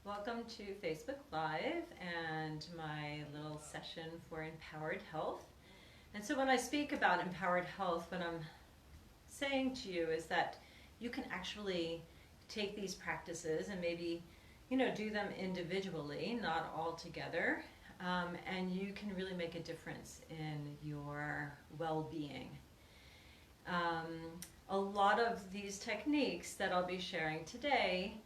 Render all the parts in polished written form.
Welcome to Facebook Live and my little session for empowered health. And so when I speak about empowered health, what I'm saying to you is that you can actually take these practices and maybe, do them individually, not all together, and you can really make a difference in your well-being. A lot of these techniques that I'll be sharing today,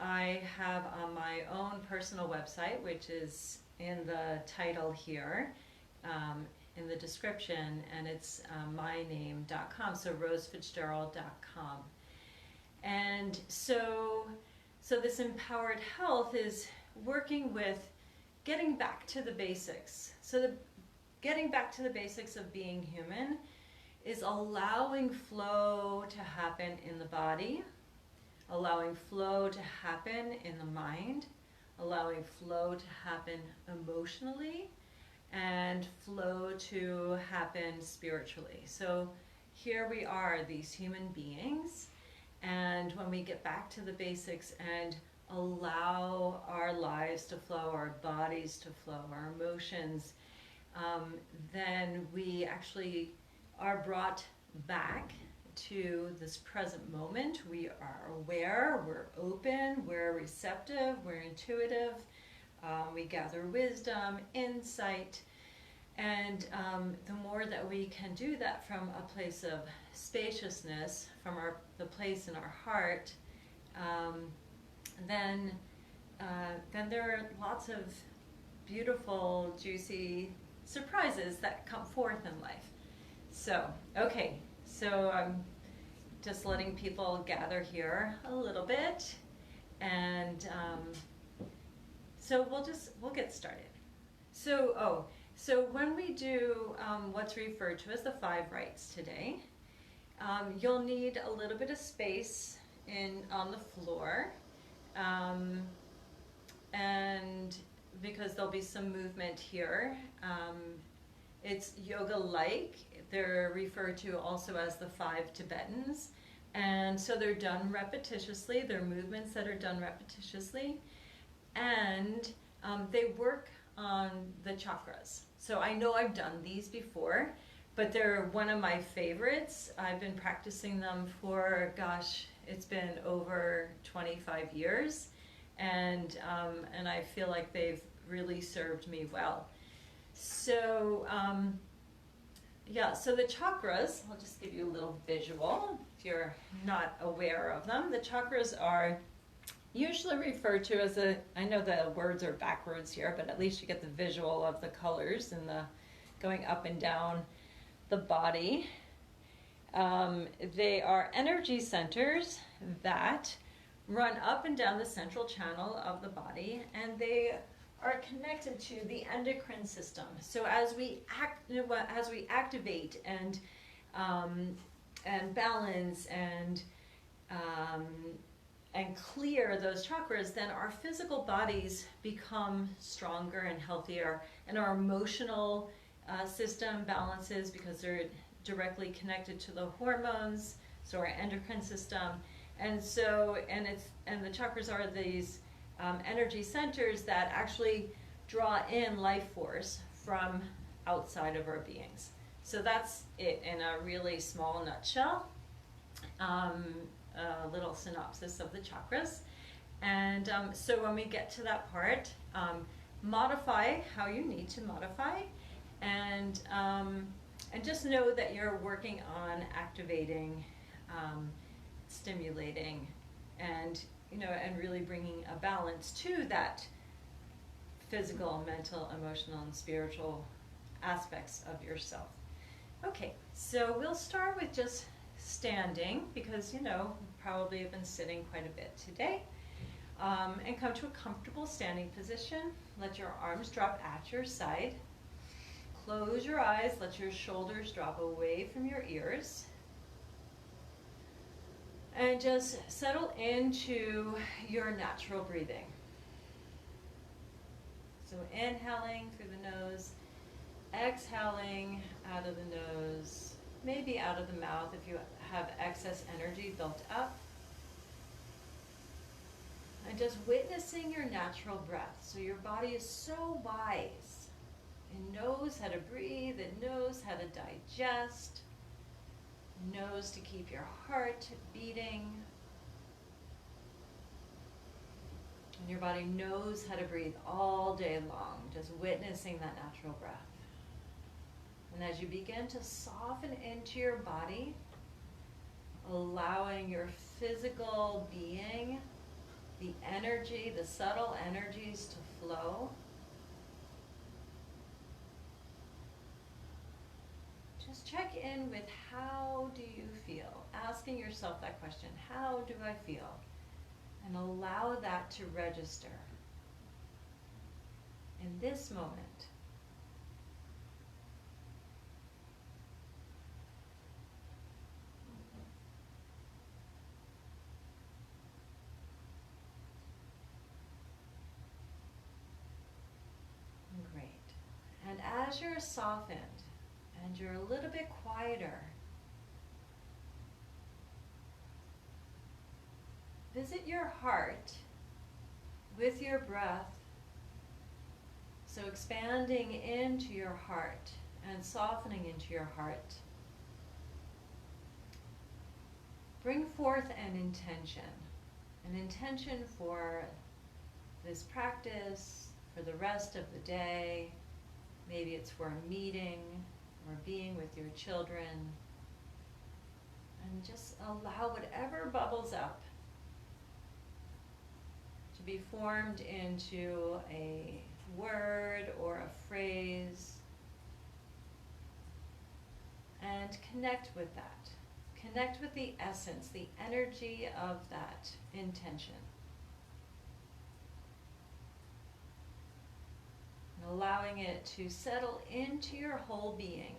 I have on my own personal website, which is in the title here, in the description, and it's myname.com, so rosefitzgerald.com. And so this empowered health is working with getting back to the basics. So getting back to the basics of being human is allowing flow to happen in the body, allowing flow to happen in the mind, allowing flow to happen emotionally, and flow to happen spiritually. So here we are, these human beings, and when we get back to the basics and allow our lives to flow, our bodies to flow, our emotions, then we actually are brought back to this present moment. We are aware, we're open, we're receptive, we're intuitive, we gather wisdom, insight, and the more that we can do that from a place of spaciousness, from the place in our heart, then there are lots of beautiful, juicy surprises that come forth in life. So, okay, so I'm just letting people gather here a little bit, and so we'll get started. So when we do what's referred to as the 5 rights today, you'll need a little bit of space on the floor, and because there'll be some movement here. It's yoga-like. They're referred to also as the 5 Tibetans. And so they're done repetitiously. They're movements that are done repetitiously. And they work on the chakras. So I know I've done these before, but they're one of my favorites. I've been practicing them for, gosh, it's been over 25 years. And I feel like they've really served me well. So, so the chakras, I'll just give you a little visual if you're not aware of them. The chakras are usually referred to as I know the words are backwards here, but at least you get the visual of the colors and the going up and down the body. They are energy centers that run up and down the central channel of the body, and they are connected to the endocrine system. So as we activate and balance and clear those chakras, then our physical bodies become stronger and healthier, and our emotional system balances because they're directly connected to the hormones, so our endocrine system, and the chakras are these energy centers that actually draw in life force from outside of our beings. So that's it in a really small nutshell, a little synopsis of the chakras. And so when we get to that part, modify how you need to modify, and just know that you're working on activating, stimulating, and really bringing a balance to that physical, mental, emotional, and spiritual aspects of yourself. Okay, so we'll start with just standing because, probably have been sitting quite a bit today. And come to a comfortable standing position. Let your arms drop at your side. Close your eyes, let your shoulders drop away from your ears. And just settle into your natural breathing. So inhaling through the nose, exhaling out of the nose, maybe out of the mouth if you have excess energy built up. And just witnessing your natural breath. So your body is so wise. It knows how to breathe, it knows how to digest, it knows to keep your heart beating. And your body knows how to breathe all day long, just witnessing that natural breath. And as you begin to soften into your body, allowing your physical being, the energy, the subtle energies to flow, just check in with how do you feel? Asking yourself that question, how do I feel? And allow that to register in this moment. Great. And as you're softened and you're a little bit quieter, visit your heart with your breath. So expanding into your heart and softening into your heart. Bring forth an intention for this practice, for the rest of the day. Maybe it's for a meeting or being with your children. And just allow whatever bubbles up to be formed into a word or a phrase, and connect with that. Connect with the essence, the energy of that intention. And allowing it to settle into your whole being,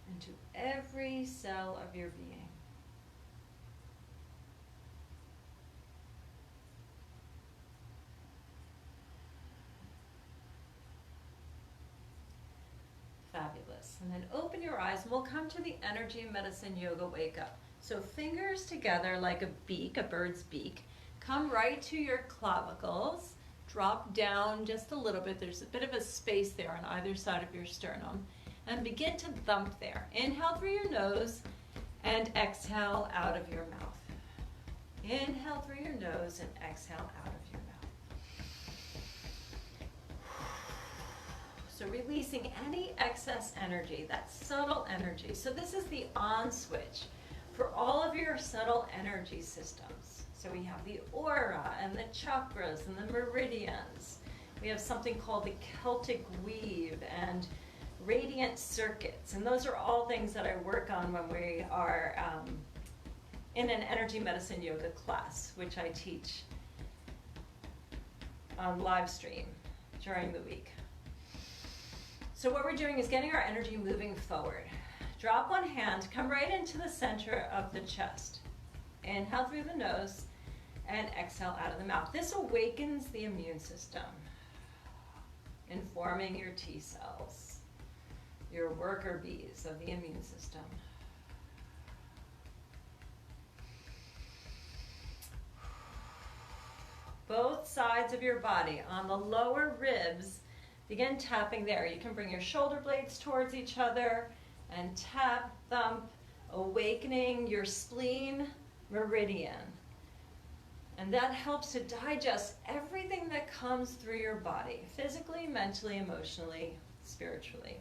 into every cell of your being. Fabulous. And then open your eyes and we'll come to the Energy Medicine Yoga Wake Up. So fingers together like a beak, a bird's beak. Come right to your clavicles. Drop down just a little bit. There's a bit of a space there on either side of your sternum. And begin to thump there. Inhale through your nose and exhale out of your mouth. Inhale through your nose and exhale out of your mouth. So releasing any excess energy, that subtle energy. So this is the on switch for all of your subtle energy systems. So we have the aura and the chakras and the meridians. We have something called the Celtic weave and radiant circuits. And those are all things that I work on when we are in an energy medicine yoga class, which I teach on live stream during the week. So what we're doing is getting our energy moving forward. Drop one hand, come right into the center of the chest. Inhale through the nose and exhale out of the mouth. This awakens the immune system, informing your T cells, your worker bees of the immune system. Both sides of your body on the lower ribs, begin tapping there. You can bring your shoulder blades towards each other and tap, thump, awakening your spleen meridian. And that helps to digest everything that comes through your body, physically, mentally, emotionally, spiritually.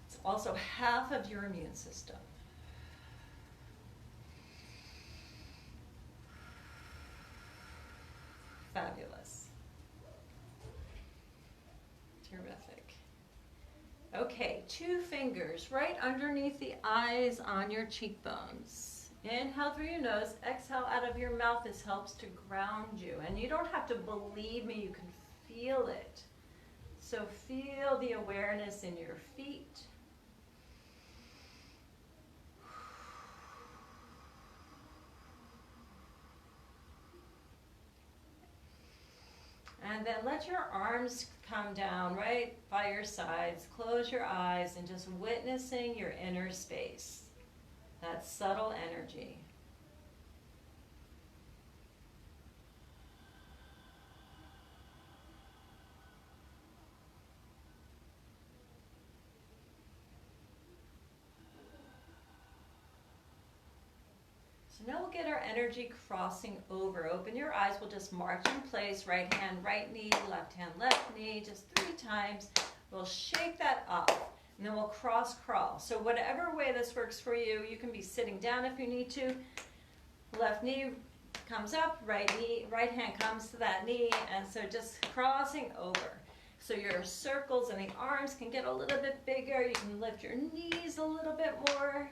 It's also half of your immune system. Fabulous. Terrific. Okay, 2 fingers right underneath the eyes on your cheekbones. Inhale through your nose, exhale out of your mouth. This helps to ground you. And you don't have to believe me, you can feel it. So feel the awareness in your feet. And then let your arms come down right by your sides. Close your eyes and just witnessing your inner space. That subtle energy. So now we'll get our energy crossing over. Open your eyes, we'll just march in place, right hand, right knee, left hand, left knee, just 3 times. We'll shake that off, and then we'll cross crawl. So whatever way this works for you, you can be sitting down if you need to. Left knee comes up, right hand comes to that knee, and so just crossing over. So your circles in the arms can get a little bit bigger. You can lift your knees a little bit more.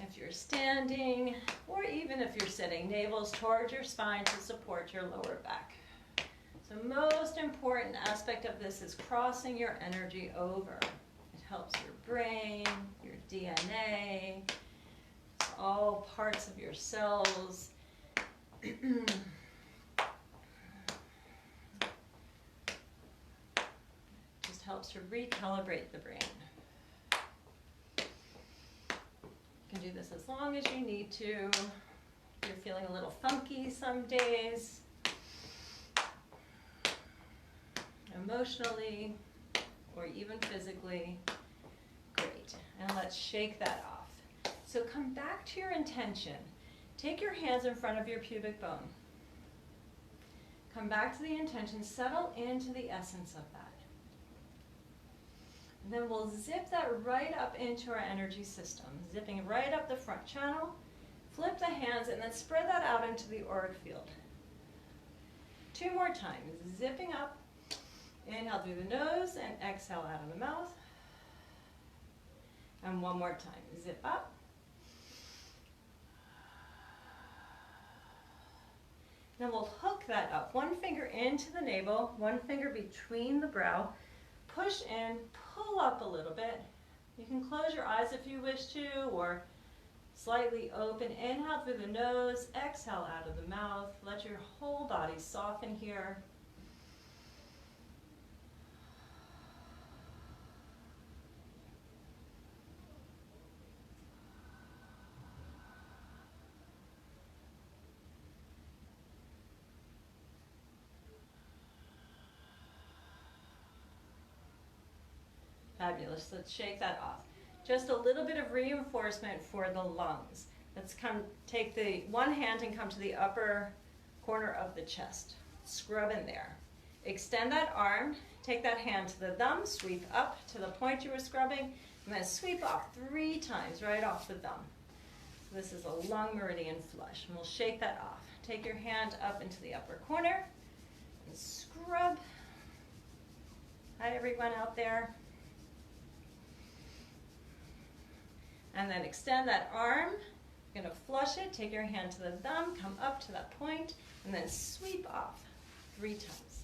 If you're standing, or even if you're sitting, navel's towards your spine to support your lower back. So most important aspect of this is crossing your energy over. It helps your brain, your DNA, all parts of your cells. Just helps to recalibrate the brain. You can do this as long as you need to. If you're feeling a little funky some days, emotionally or even physically, great. And let's shake that off. So come back to your intention. Take your hands in front of your pubic bone. Come back to the intention, settle into the essence of that. And then we'll zip that right up into our energy system, zipping right up the front channel. Flip the hands and then spread that out into the auric field. 2 more times, zipping up. Inhale through the nose and exhale out of the mouth. And 1 more time, zip up. Then we'll hook that up. 1 finger into the navel, 1 finger between the brow. Push in, pull up a little bit. You can close your eyes if you wish to, or slightly open. Inhale through the nose, exhale out of the mouth. Let your whole body soften here. Fabulous. Let's shake that off. Just a little bit of reinforcement for the lungs. Let's take the one hand and come to the upper corner of the chest. Scrub in there. Extend that arm. Take that hand to the thumb. Sweep up to the point you were scrubbing. And then sweep off 3 times right off the thumb. So this is a lung meridian flush. And we'll shake that off. Take your hand up into the upper corner and scrub. Hi everyone out there. And then extend that arm. You're going to flush it. Take your hand to the thumb, come up to that point, and then sweep off 3 times.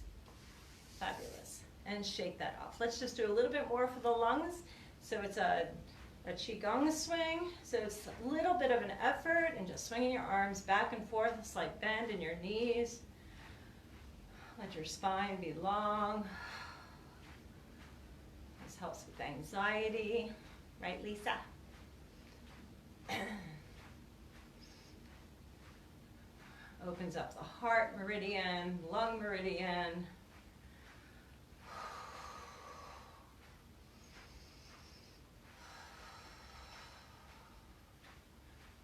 Fabulous. And shake that off. Let's just do a little bit more for the lungs. So it's a qigong swing. So it's a little bit of an effort and just swinging your arms back and forth, a slight bend in your knees. Let your spine be long. This helps with anxiety. Right, Lisa? Opens up the heart meridian, lung meridian.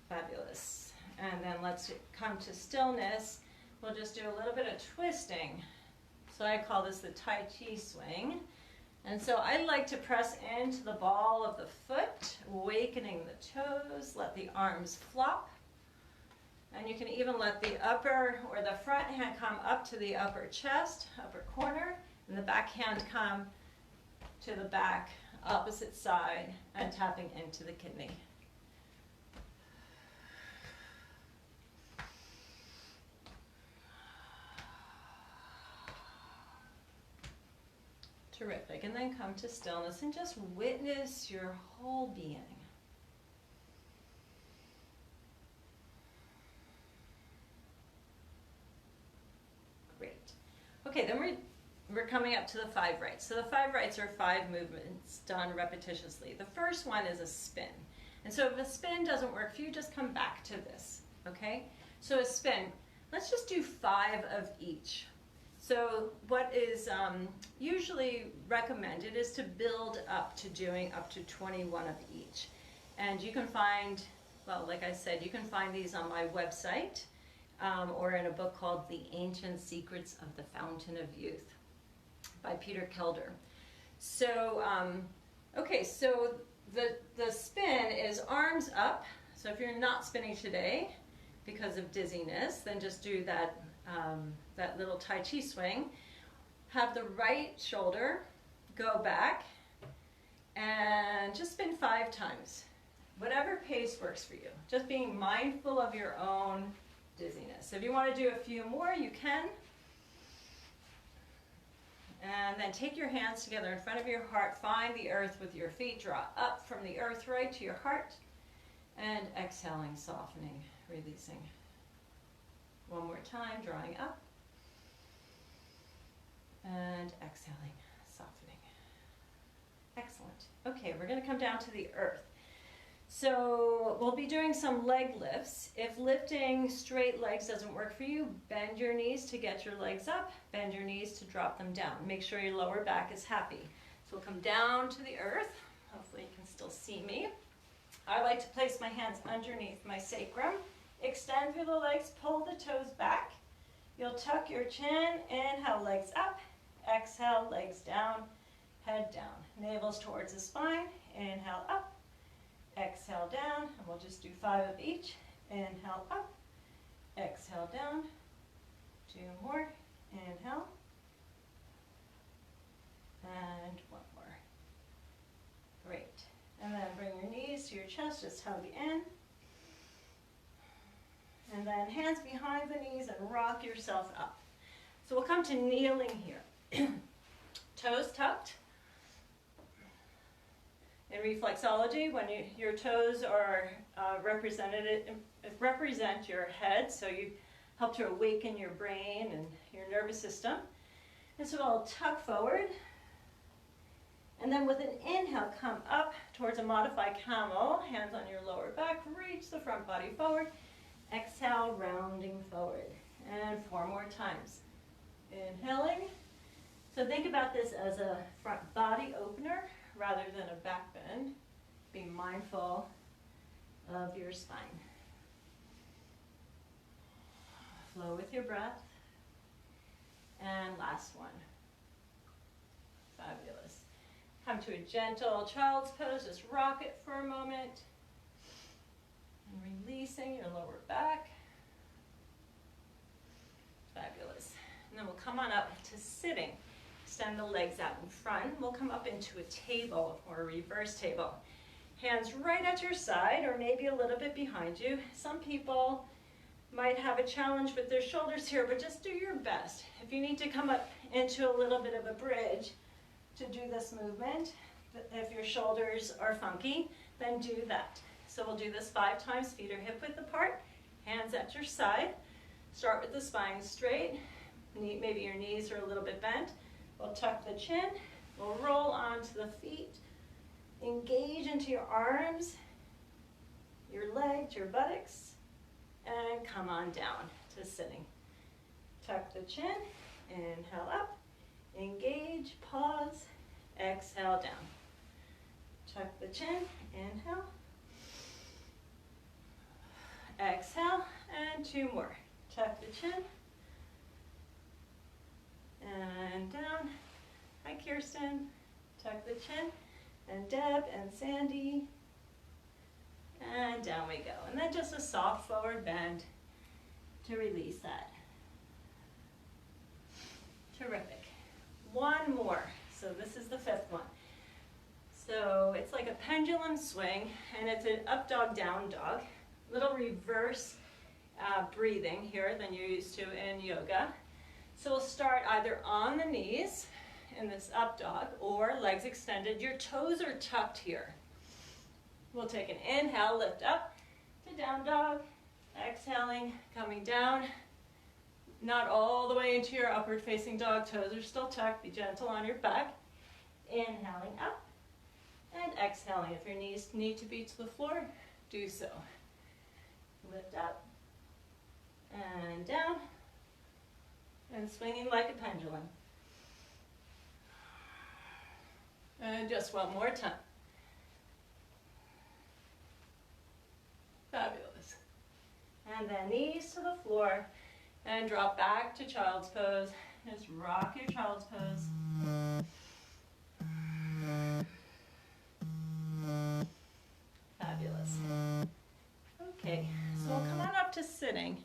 Fabulous. And then let's come to stillness. We'll just do a little bit of twisting. So I call this the Tai Chi swing. And so I like to press into the ball of the foot, awakening the toes, let the arms flop. And you can even let the upper or the front hand come up to the upper chest, upper corner, and the back hand come to the back, opposite side, and tapping into the kidney. Terrific. And then come to stillness and just witness your whole being. Great. Okay, then we're coming up to the 5 rights. So the 5 rights are 5 movements done repetitiously. The first one is a spin. And so if a spin doesn't work for you, just come back to this, okay? So a spin, let's just do 5 of each. So what is usually recommended is to build up to doing up to 21 of each. And you can find well, like I said, you can find these on my website or in a book called The Ancient Secrets of the Fountain of Youth by Peter Kelder. So, okay, so the spin is arms up. So if you're not spinning today because of dizziness, then just do that, that little Tai Chi swing. Have the right shoulder go back and just spin 5 times. Whatever pace works for you. Just being mindful of your own dizziness. If you want to do a few more, you can. And then take your hands together in front of your heart. Find the earth with your feet. Draw up from the earth right to your heart. And exhaling, softening, releasing. One more time, drawing up. And exhaling, softening. Excellent. Okay, we're going to come down to the earth. So we'll be doing some leg lifts. If lifting straight legs doesn't work for you, bend your knees to get your legs up, bend your knees to drop them down. Make sure your lower back is happy. So we'll come down to the earth. Hopefully you can still see me. I like to place my hands underneath my sacrum. Extend through the legs, pull the toes back. You'll tuck your chin, inhale, legs up, exhale, legs down, head down. Navel's towards the spine, inhale up. Exhale down, and we'll just do 5 of each. Inhale up, exhale down, 2 more, inhale, and 1 more. Great. And then bring your knees to your chest, just hug in. And then hands behind the knees and rock yourself up. So we'll come to kneeling here. Toes tucked. In reflexology, when your toes are represent your head, so you help to awaken your brain and your nervous system. And so I'll tuck forward, and then with an inhale, come up towards a modified camel, hands on your lower back, reach the front body forward, exhale, rounding forward, and 4 more times. Inhaling. So think about this as a front body opener rather than a back bend. Be mindful of your spine. Flow with your breath. And last one. Fabulous. Come to a gentle child's pose. Just rock it for a moment. And releasing your lower back. Fabulous. And then we'll come on up to sitting. Extend the legs out in front. We'll come up into a table or a reverse table. Hands right at your side or maybe a little bit behind you. Some people might have a challenge with their shoulders here, but just do your best. If you need to come up into a little bit of a bridge to do this movement, if your shoulders are funky, then do that. So we'll do this 5 times, feet are hip width apart, hands at your side. Start with the spine straight, maybe your knees are a little bit bent. We'll tuck the chin, we'll roll onto the feet, engage into your arms, your legs, your buttocks, and come on down to sitting. Tuck the chin, inhale up, engage, pause, exhale down. Tuck the chin, inhale, exhale, and 2 more. Tuck the chin, and down. Hi, Kirsten. Tuck the chin. And Deb and Sandy. And down we go. And then just a soft forward bend to release that. Terrific. 1 more. So this is the 5th one. So it's like a pendulum swing, and it's an up dog, down dog. Little reverse breathing here than you're used to in yoga. So we'll start either on the knees in this up dog or legs extended. Your toes are tucked here. We'll take an inhale, lift up to down dog. Exhaling, coming down. Not all the way into your upward facing dog. Toes are still tucked. Be gentle on your back. Inhaling up and exhaling. If your knees need to be to the floor, do so. Lift up and down. And swinging like a pendulum. And just 1 more time. And then knees to the floor and drop back to child's pose. Just rock your child's pose. Fabulous. Okay, so we'll come on up to sitting.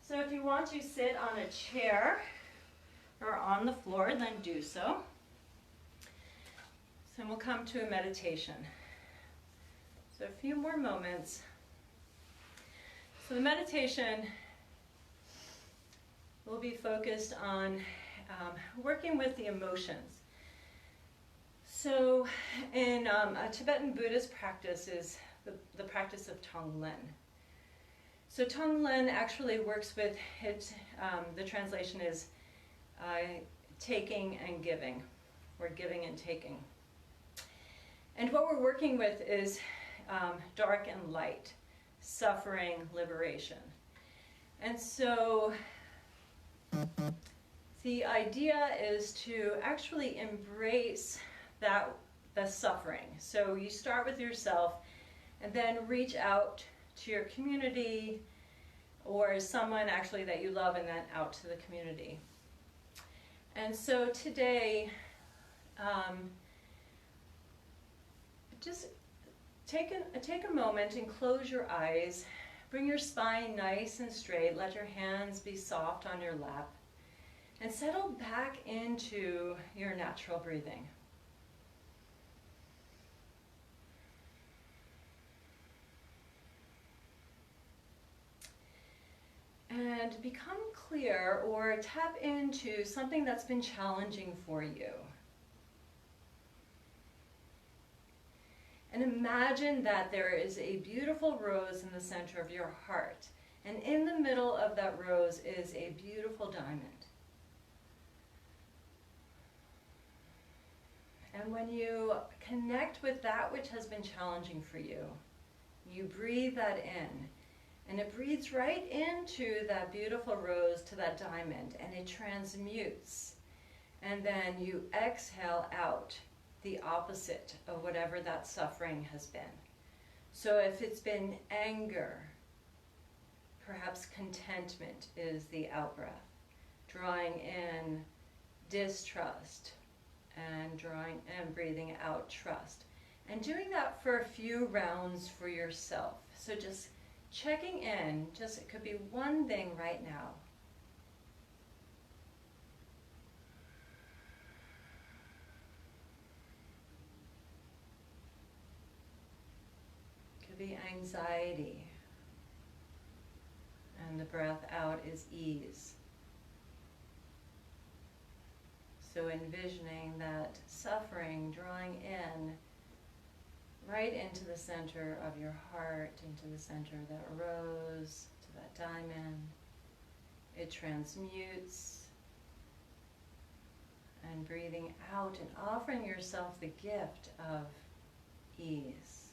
So if you want to sit on a chair or on the floor, then do so. So we'll come to a meditation. So a few more moments. So the meditation will be focused on working with the emotions. So in a Tibetan Buddhist practice is the practice of Tonglen. So Tonglen actually works with it, the translation is taking and giving, or giving and taking. And what we're working with is dark and light, suffering, liberation. And so the idea is to actually embrace the suffering. So you start with yourself and then reach out to your community or someone actually that you love, and then out to the community. And so today, just take a moment and close your eyes. Bring your spine nice and straight. Let your hands be soft on your lap. And settle back into your natural breathing. And become clear or tap into something that's been challenging for you. And imagine that there is a beautiful rose in the center of your heart. And in the middle of that rose is a beautiful diamond. And when you connect with that which has been challenging for you, you breathe that in. And it breathes right into that beautiful rose, to that diamond, and it transmutes. And then you exhale out the opposite of whatever that suffering has been. So if it's been anger, perhaps contentment is the out-breath. Drawing in distrust and drawing and breathing out trust. And doing that for a few rounds for yourself. So just checking in, it could be one thing right now. Could be anxiety. And the breath out is ease. So envisioning that suffering drawing in right into the center of your heart, into the center of that rose, to that diamond. It transmutes. And breathing out and offering yourself the gift of ease.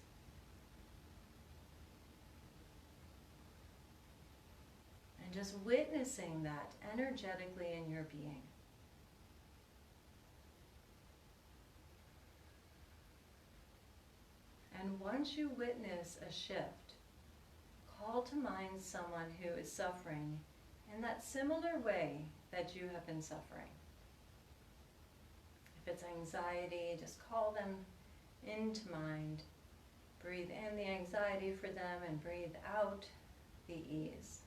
And just witnessing that energetically in your being. And once you witness a shift, call to mind someone who is suffering in that similar way that you have been suffering. If it's anxiety, just call them into mind. Breathe in the anxiety for them and breathe out the ease.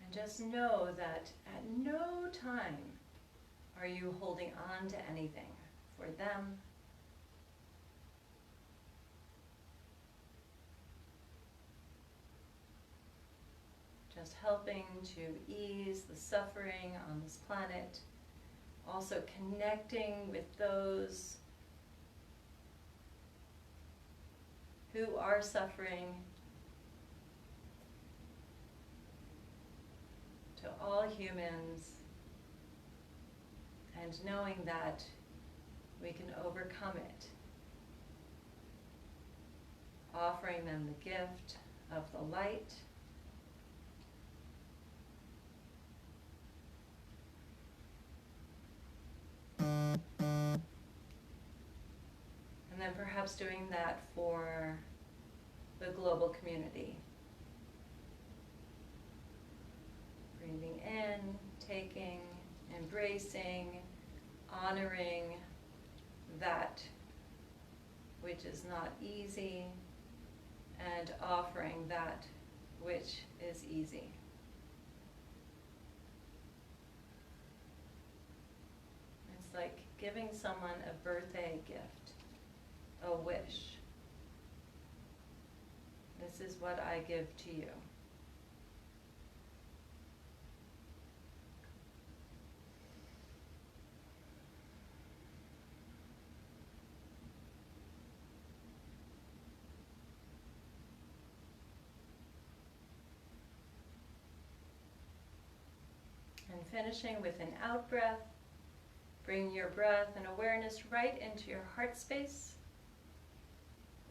And just know that at no time are you holding on to anything for them? Just helping to ease the suffering on this planet. Also connecting with those who are suffering. To all humans. And knowing that we can overcome it. Offering them the gift of the light. and perhaps doing that for the global community. Breathing in, taking, embracing, honoring that which is not easy, and offering that which is easy. It's like giving someone a birthday gift, a wish. This is what I give to you. And finishing with an out breath, bring your breath and awareness right into your heart space,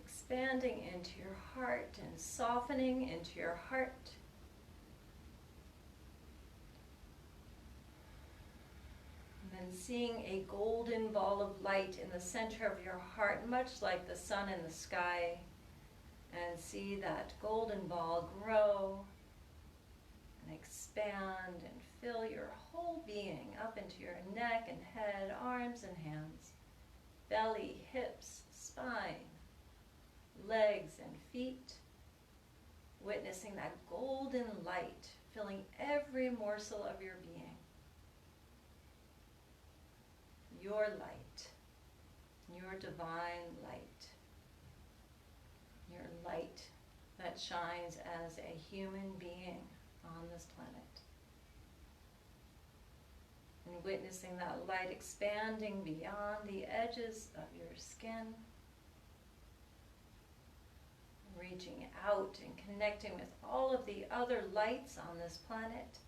expanding into your heart and softening into your heart. And then seeing a golden ball of light in the center of your heart, much like the sun in the sky, and see that golden ball grow and expand and fill your whole being up into your neck and head, arms and hands, belly, hips, spine, legs and feet, witnessing that golden light filling every morsel of your being. Your light, your divine light, your light that shines as a human being on this planet. And witnessing that light expanding beyond the edges of your skin, reaching out and connecting with all of the other lights on this planet,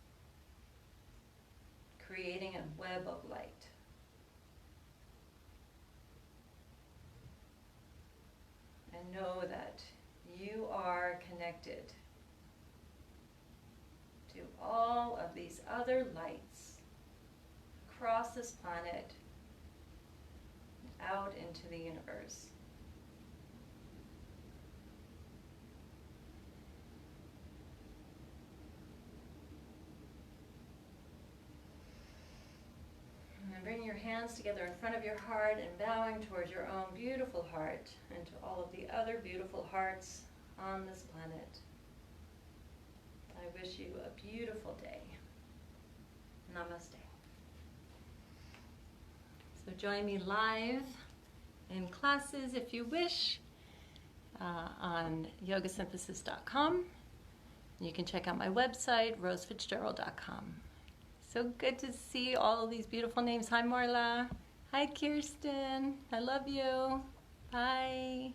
creating a web of light. And know that you are connected to all of these other lights across this planet, out into the universe. And then bring your hands together in front of your heart and bowing towards your own beautiful heart and to all of the other beautiful hearts on this planet. I wish you a beautiful day. Namaste. So join me live in classes if you wish on yogasynthesis.com. You can check out my website, rosefitzgerald.com. So good to see all of these beautiful names. Hi, Marla. Hi, Kirsten. I love you. Bye.